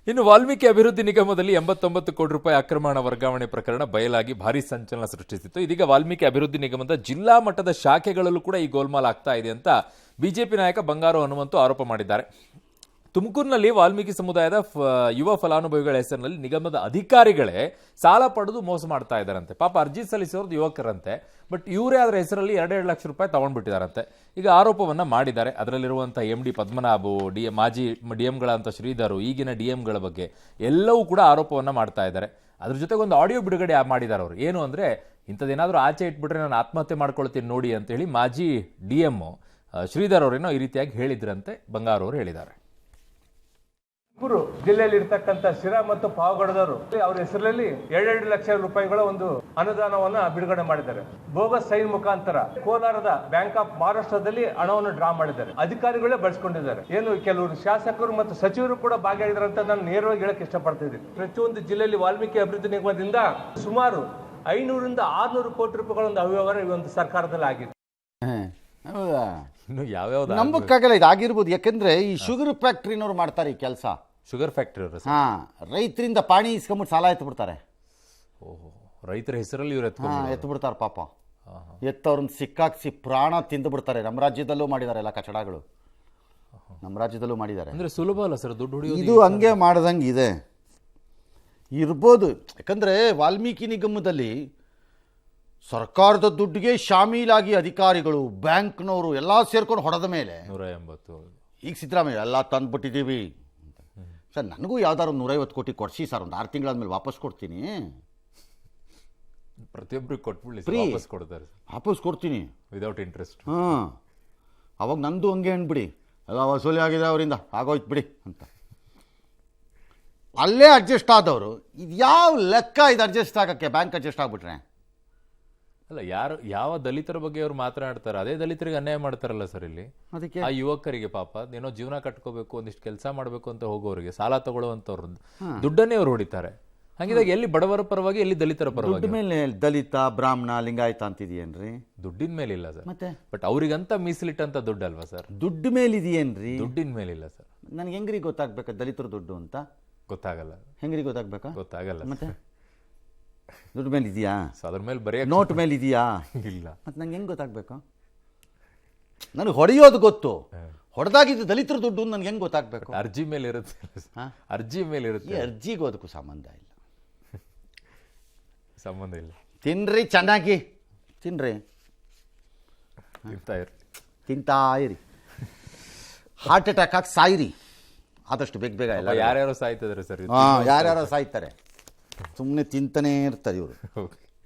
ಇನ್ನು ವಾಲ್ಮೀಕಿ ಅಭಿವೃದ್ಧಿ ನಿಗಮದಲ್ಲಿ 89 ಕೋಟಿ ರೂಪಾಯಿ ಅಕ್ರಮ ಹಣ ವರ್ಗಾವಣೆ ಪ್ರಕರಣ ಬಯಲಾಗಿ ಭಾರೀ ಸಂಚಲನ ಸೃಷ್ಟಿಸಿತ್ತು. ಇದೀಗ ವಾಲ್ಮೀಕಿ ಅಭಿವೃದ್ಧಿ ನಿಗಮದ ಜಿಲ್ಲಾ ಮಟ್ಟದ ಶಾಖೆಗಳಲ್ಲೂ ಕೂಡ ಈ ಗೋಲ್ಮಾಲ್ ಆಗ್ತಾ ಇದೆ ಅಂತ ಬಿಜೆಪಿ ನಾಯಕ ಬಂಗಾರು ಹನುಮಂತು ಆರೋಪ ಮಾಡಿದ್ದಾರೆ. ತುಮಕೂರಿನಲ್ಲಿ ವಾಲ್ಮೀಕಿ ಸಮುದಾಯದ ಯುವ ಫಲಾನುಭವಿಗಳ ಹೆಸರಿನಲ್ಲಿ ನಿಗಮದ ಅಧಿಕಾರಿಗಳೇ ಸಾಲ ಪಡೆದು ಮೋಸ ಮಾಡ್ತಾ ಇದ್ದಾರಂತೆ. ಪಾಪ ಅರ್ಜಿ ಸಲ್ಲಿಸೋರ್ದು ಯುವಕರಂತೆ, ಬಟ್ ಇವರೇ ಅದರ ಹೆಸರಲ್ಲಿ 2.5 ಲಕ್ಷ ರೂಪಾಯಿ ತಗೊಂಡ್ಬಿಟ್ಟಿದಾರಂತೆ. ಈಗ ಆರೋಪವನ್ನ ಮಾಡಿದ್ದಾರೆ. ಅದರಲ್ಲಿರುವಂಥ MD ಪದ್ಮನಾಭು, ಮಾಜಿ DMಗಳಂತ ಶ್ರೀಧರು, ಈಗಿನ DMಗಳ ಬಗ್ಗೆ ಎಲ್ಲವೂ ಕೂಡ ಆರೋಪವನ್ನ ಮಾಡ್ತಾ ಇದ್ದಾರೆ. ಅದ್ರ ಜೊತೆಗೆ ಒಂದು ಆಡಿಯೋ ಬಿಡುಗಡೆ ಮಾಡಿದ್ದಾರೆ ಅವರು. ಏನು ಅಂದರೆ, ಇಂಥದ್ದೇನಾದರೂ ಆಚೆ ಇಟ್ಬಿಟ್ರೆ ನಾನು ಆತ್ಮಹತ್ಯೆ ಮಾಡ್ಕೊಳ್ತೀನಿ ನೋಡಿ ಅಂತೇಳಿ ಮಾಜಿ DM ಶ್ರೀಧರ್ ಅವರೇನೋ ಈ ರೀತಿಯಾಗಿ ಹೇಳಿದ್ರಂತೆ. ಬಂಗಾರು ಅವರು ಹೇಳಿದ್ದಾರೆ. ತುಮಕೂರು ಜಿಲ್ಲೆಯಲ್ಲಿ ಇರ್ತಕ್ಕಂಥ ಶಿರಾ ಮತ್ತು ಪಾವಗಡದವರು ಅವರ ಹೆಸರಲ್ಲಿ 2.5 ಲಕ್ಷ ರೂಪಾಯಿಗಳ ಒಂದು ಅನುದಾನವನ್ನ ಬಿಡುಗಡೆ ಮಾಡಿದ್ದಾರೆ. ಬೋಗಸ್ ಸೈನ್ ಮುಖಾಂತರ ಕೋಲಾರದ ಬ್ಯಾಂಕ್ ಆಫ್ ಮಹಾರಾಷ್ಟ್ರದಲ್ಲಿ ಹಣವನ್ನು ಡ್ರಾ ಮಾಡಿದ್ದಾರೆ. ಅಧಿಕಾರಿಗಳೇ ಬಳಸ್ಕೊಂಡಿದ್ದಾರೆ. ಏನು ಕೆಲವರು ಶಾಸಕರು ಮತ್ತು ಸಚಿವರು ಕೂಡ ಭಾಗಿಯಾಗಿದ್ದಾರೆ ಅಂತ ನಾನು ನೇರವಾಗಿ ಹೇಳಕ್ ಇಷ್ಟಪಡ್ತಿದ್ದೀನಿ. ಪ್ರತಿಯೊಂದು ಜಿಲ್ಲೆಯಲ್ಲಿ ವಾಲ್ಮೀಕಿ ಅಭಿವೃದ್ಧಿ ನಿಗಮದಿಂದ ಸುಮಾರು 500ರಿಂದ 600 ಕೋಟಿ ರೂಪಾಯಿಗಳ ಒಂದು ಅವ್ಯವಹಾರ ಈ ಒಂದು ಸರ್ಕಾರದಲ್ಲಿ ಆಗಿದೆ. ಇನ್ನು ಯಾವ್ಯಾವ್ದು ನಂಬಕ್ಕಾಗಲ್ಲ ಇದಾಗಿರ್ಬೋದು. ಯಾಕೆಂದ್ರೆ ಈ ಶುಗರ್ ಫ್ಯಾಕ್ಟ್ರಿನವ್ರು ಮಾಡ್ತಾರೆ ಈ ಕೆಲಸ. ಶುಗರ್ ಫ್ಯಾಕ್ಟ್ರಿ ಅವರು ರೈತರಿಂದ ಪಾಣಿ ಇಸ್ಕೊಂಬಿಟ್ಟು ಸಾಲ ಎತ್ಬಿಡ್ತಾರೆ. ಓಹೋ, ರೈತರ ಹೆಸರಲ್ಲಿ ಇವ್ರು ಎತ್ಬಿಡ್ತಾರೆ ಪಾಪ. ಎತ್ತವ್ರನ್ನ ಸಿಕ್ಕಾಕ್ಸಿ ಪ್ರಾಣ ತಿಂದು ಬಿಡ್ತಾರೆ. ನಮ್ಮ ರಾಜ್ಯದಲ್ಲೂ ಮಾಡಿದ್ದಾರೆ ಎಲ್ಲ ಕಚಡಗಳು. ನಮ್ಮ ರಾಜ್ಯದಲ್ಲೂ ಮಾಡಿದ್ದಾರೆ. ಅಂದ್ರೆ ಸುಲಭ ಅಲ್ಲ ಸರ್ ದುಡ್ಡು ಹೊಡಿಯೋದು. ಇದು ಹಂಗೆ ಮಾಡ್ದಂಗೆ ಇದೆ ಇರ್ಬೋದು. ಯಾಕಂದ್ರೆ ವಾಲ್ಮೀಕಿ ನಿಗಮದಲ್ಲಿ ಸರ್ಕಾರದ ದುಡ್ಡಿಗೆ ಶಾಮೀಲಾಗಿ ಅಧಿಕಾರಿಗಳು, ಬ್ಯಾಂಕ್ನವರು ಎಲ್ಲ ಸೇರ್ಕೊಂಡು ಹೊಡೆದ ಮೇಲೆ 180 ಈಗ ಸಿದ್ದರಾಮಯ್ಯ ಎಲ್ಲ ತಂದ್ಬಿಟ್ಟಿದ್ದೀವಿ ಸರ್, ನನಗೂ ಯಾವ್ದಾರು 150 ಕೋಟಿ ಕೊಡ್ಸಿ ಸರ್, ಒಂದು 6 ತಿಂಗಳಾದ್ಮೇಲೆ ವಾಪಸ್ ಕೊಡ್ತೀನಿ. ಪ್ರತಿಯೊಬ್ಬರಿಗೆ ಕೊಟ್ಬಿಡ್ಲಿ, ವಾಪಸ್ ಕೊಡ್ತಾರೆ, ವಾಪಸ್ ಕೊಡ್ತೀನಿ ವಿದೌಟ್ ಇಂಟ್ರೆಸ್ಟ್. ಅವಾಗ ನಂದು ಹಂಗೆ ಅನ್ಬಿಡಿ, ಎಲ್ಲ ವಸೂಲಿ ಆಗಿದೆ ಅವರಿಂದ, ಆಗೋಯ್ತು ಬಿಡಿ ಅಂತ. ಅಲ್ಲೇ ಅಡ್ಜಸ್ಟ್ ಆದವರು ಇದು ಯಾವ ಲೆಕ್ಕ? ಇದು ಅಡ್ಜಸ್ಟ್ ಆಗೋಕ್ಕೆ ಬ್ಯಾಂಕ್ ಅಡ್ಜಸ್ಟ್ ಆಗ್ಬಿಟ್ರೆ ಅಲ್ಲ, ಯಾವ ದಲಿತರ ಬಗ್ಗೆ ಅವ್ರು ಮಾತನಾಡ್ತಾರೆ ಅದೇ ದಲಿತರಿಗೆ ಅನ್ಯಾಯ ಮಾಡ್ತಾರಲ್ಲ ಸರ್ ಇಲ್ಲಿ. ಅದಕ್ಕೆ ಆ ಯುವಕರಿಗೆ ಪಾಪ ಏನೋ ಜೀವನ ಕಟ್ಕೋಬೇಕು, ಒಂದಿಷ್ಟು ಕೆಲಸ ಮಾಡಬೇಕು ಅಂತ ಹೋಗೋರಿಗೆ, ಸಾಲ ತಗೊಳ್ಳುವಂತವ್ರು ದುಡ್ಡನ್ನೇ ಅವ್ರು ಹೊಡಿತಾರೆ. ಹಾಗಿದಾಗ ಎಲ್ಲಿ ಬಡವರ ಪರವಾಗಿ, ಎಲ್ಲಿ ದಲಿತರ ಪರವಾಗಿ? ದುಡ್ಡ ಮೇಲೆ ದಲಿತ, ಬ್ರಾಹ್ಮಣ, ಲಿಂಗಾಯತ ಅಂತಿದೆಯೇನ್ರಿ? ದುಡ್ಡಿನ ಮೇಲಿಲ್ಲ ಸರ್. ಮತ್ತೆ ಬಟ್ ಅವ್ರಿಗಂತ ಮೀಸಲಿಟ್ಟಂತ ದುಡ್ಡು ಅಲ್ವಾ ಸರ್? ದುಡ್ಡು ಮೇಲಿದೆಯೇನ್ರಿ? ದುಡ್ಡಿನ ಮೇಲಿಲ್ಲ ಸರ್. ನನಗೆ ಹೆಂಗ್ರಿ ಗೊತ್ತಾಗ್ಬೇಕಾ ದಲಿತರ ದುಡ್ಡು ಅಂತ? ಗೊತ್ತಾಗಲ್ಲ. ಹೆಂಗ್ರಿ ಗೊತ್ತಾಗ್ಬೇಕಾ? ಗೊತ್ತಾಗಲ್ಲ. ಮತ್ತೆ ದುಡ್ಡು ಮೇಲೆ ಇದೆಯಾ? ಅದ್ರ ಮೇಲೆ ಬರೀ ನೋಟ್ ಮೇಲೆ ಇದೆಯಾ? ಇಲ್ಲ. ಮತ್ತೆ ನಂಗೆ ಹೆಂಗೆ ಗೊತ್ತಾಗ್ಬೇಕು? ನನಗೆ ಹೊಡೆಯೋದು ಗೊತ್ತು, ಹೊಡೆದಾಗಿದ್ದು ದಲಿತರ ದುಡ್ಡು ನನ್ಗೆ ಹೆಂಗೆ ಗೊತ್ತಾಗ್ಬೇಕು? ಅರ್ಜಿ ಮೇಲೆ ಇರುತ್ತೆ. ಅರ್ಜಿ ಮೇಲೆ ಇರುತ್ತೆ. ಅರ್ಜಿಗೂ ಅದಕ್ಕೂ ಸಂಬಂಧ ಇಲ್ಲ. ಸಂಬಂಧ ಇಲ್ಲ. ತಿನ್ರಿ, ಚೆನ್ನಾಗಿ ತಿನ್ರಿ, ತಿಂತಾ ಇರಿ. ಹಾರ್ಟ್ ಅಟ್ಯಾಕ್ ಆಗಿ ಸಾಯಿರಿ ಆದಷ್ಟು ಬೇಗ ಬೇಗ. ಎಲ್ಲ ಯಾರ್ಯಾರೋ ಸಾಯ್ತಿದ್ದಾರೆ ಸರ್. ಯಾರ್ಯಾರೋ ಸಾಯ್ತಾರೆ, ಸುಮ್ಮನೆ ತಿಂತಾನೇ ಇರ್ತಾರೆ ಇವರು.